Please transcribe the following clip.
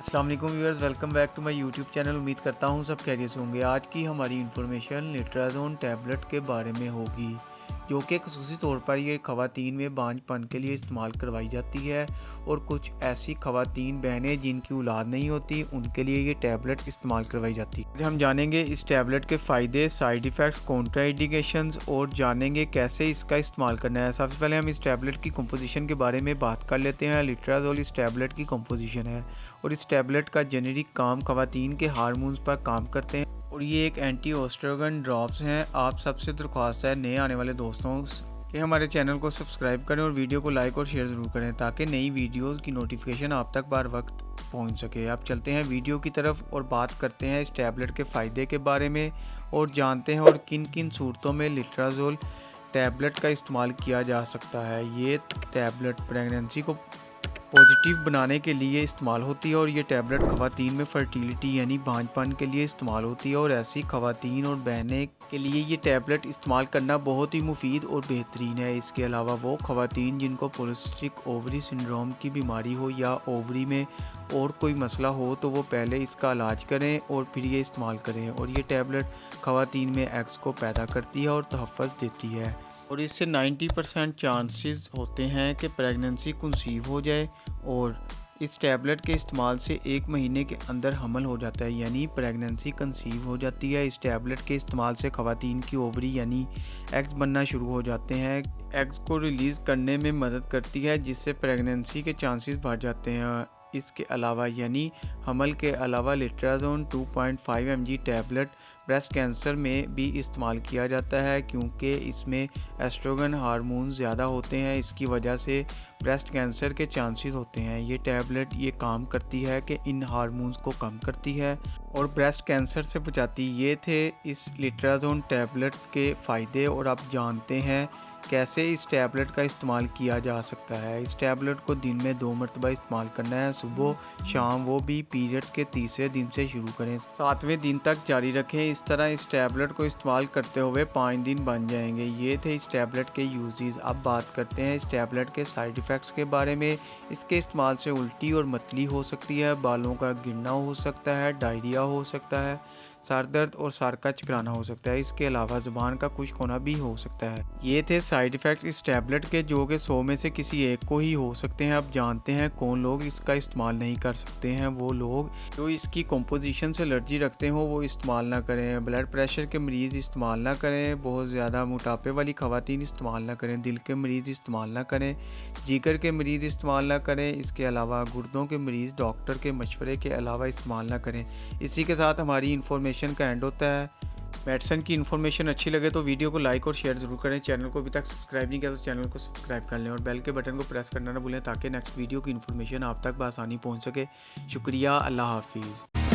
अस्सलाम वालेकुम viewers, welcome back to my YouTube channel. उम्मीद करता हूँ सब खैरियत से होंगे। आज की हमारी इन्फॉर्मेशन लेट्राजोन टैबलेट के बारे में होगी, जो कि ख़ुसूसी तौर पर ये ख़वातीन में बांझपन के लिए इस्तेमाल करवाई जाती है और कुछ ऐसी ख़वातीन बहनें जिनकी औलाद नहीं होती उनके लिए ये टैबलेट इस्तेमाल करवाई जाती है। हम जानेंगे इस टैबलेट के फ़ायदे, साइड इफ़ेक्ट्स, कॉन्ट्राइंडिकेशंस और जानेंगे कैसे इसका इस्तेमाल करना है। सबसे पहले हम इस टैबलेट की कंपोजिशन के बारे में बात कर लेते हैं। लेट्राजोल इस टैबलेट की कंपोजिशन है और इस टैबलेट का जेनेरिक काम ख़वातीन के हार्मोन्स पर काम करते हैं और ये एक एंटी ओस्ट्रोजन ड्रॉप्स हैं। आप सबसे दरख्वास्त है नए आने वाले दोस्तों कि हमारे चैनल को सब्सक्राइब करें और वीडियो को लाइक और शेयर ज़रूर करें ताकि नई वीडियोस की नोटिफिकेशन आप तक बार वक्त पहुंच सके। आप चलते हैं वीडियो की तरफ और बात करते हैं इस टैबलेट के फ़ायदे के बारे में और जानते हैं और किन किन सूरतों में लेट्राजोल टैबलेट का इस्तेमाल किया जा सकता है। ये टैबलेट प्रेगनेंसी को पॉजिटिव बनाने के लिए इस्तेमाल होती है और ये टैबलेट ख़वातीन में फर्टिलिटी यानी बांझपन के लिए इस्तेमाल होती है और ऐसी ख़वातीन और बहनें के लिए ये टैबलेट इस्तेमाल करना बहुत ही मुफीद और बेहतरीन है। इसके अलावा वो ख़वातीन जिनको पॉलिसिस्टिक ओवरी सिंड्रोम की बीमारी हो या ओवरी में और कोई मसला हो तो वो पहले इसका इलाज करें और फिर ये इस्तेमाल करें। और ये टैबलेट ख़वातीन में एग्स को पैदा करती है और तहफ़्फ़ुज़ देती है और इससे 90% चांसेस होते हैं कि प्रेगनेंसी कंसीव हो जाए और इस टैबलेट के इस्तेमाल से 1 महीने के अंदर हमल हो जाता है यानी प्रेगनेंसी कंसीव हो जाती है। इस टैबलेट के इस्तेमाल से ख़वातीन की ओवरी यानी एग्स बनना शुरू हो जाते हैं। एग्स को रिलीज़ करने में मदद करती है जिससे प्रेगनेंसी के चांसेस बढ़ जाते हैं। इसके अलावा यानी हमल के अलावा लेट्राजोन 2.5 mg टैबलेट ब्रेस्ट कैंसर में भी इस्तेमाल किया जाता है क्योंकि इसमें एस्ट्रोजन हार्मोन ज़्यादा होते हैं। इसकी वजह से ब्रेस्ट कैंसर के चांसेस होते हैं। ये टैबलेट ये काम करती है कि इन हार्मोन्स को कम करती है और ब्रेस्ट कैंसर से बचाती। ये थे इस लेट्राजोन टैबलेट के फ़ायदे और आप जानते हैं कैसे इस टैबलेट का इस्तेमाल किया जा सकता है। इस टैबलेट को दिन में 2 मरतबा इस्तेमाल करना है, सुबह शाम, वो भी पीरियड्स के तीसरे दिन से शुरू करें, 7वें दिन तक जारी रखें। इस तरह इस टैबलेट को इस्तेमाल करते हुए 5 दिन बन जाएंगे। ये थे इस टैबलेट के यूजेस। अब बात करते हैं इस टैबलेट के साइड इफ़ेक्ट्स के बारे में। इसके इस्तेमाल से उल्टी और मतली हो सकती है, बालों का गिरना हो सकता है, डायरिया हो सकता है, सर दर्द और सर का चकराना हो सकता है। इसके अलावा ज़ुबान का खुश्क होना भी हो सकता है। ये थे साइड इफ़ेक्ट इस टैबलेट के जो कि 100 में से किसी एक को ही हो सकते हैं। अब जानते हैं कौन लोग इसका इस्तेमाल नहीं कर सकते हैं। वो लोग जो इसकी कंपोजिशन से एलर्जी रखते हो वो इस्तेमाल ना करें, ब्लड प्रेशर के मरीज़ इस्तेमाल ना करें, बहुत ज़्यादा मोटापे वाली ख़वातीन इस्तेमाल ना करें, दिल के मरीज़ इस्तेमाल ना करें, जिगर के मरीज़ इस्तेमाल ना करें। इसके अलावा गुर्दों के मरीज़ डॉक्टर के मशवरे के अलावा इस्तेमाल ना करें। इसी के साथ हमारी इन्फॉर्मेशन का एंड होता है। मेडिसिन की इन्फॉर्मेशन अच्छी लगे तो वीडियो को लाइक और शेयर ज़रूर करें। चैनल को अभी तक सब्सक्राइब नहीं किया तो चैनल को सब्सक्राइब कर लें और बेल के बटन को प्रेस करना ना भूलें ताकि नेक्स्ट वीडियो की इन्फॉर्मेशन आप तक बआसानी पहुंच सके। शुक्रिया, अल्लाह हाफिज़।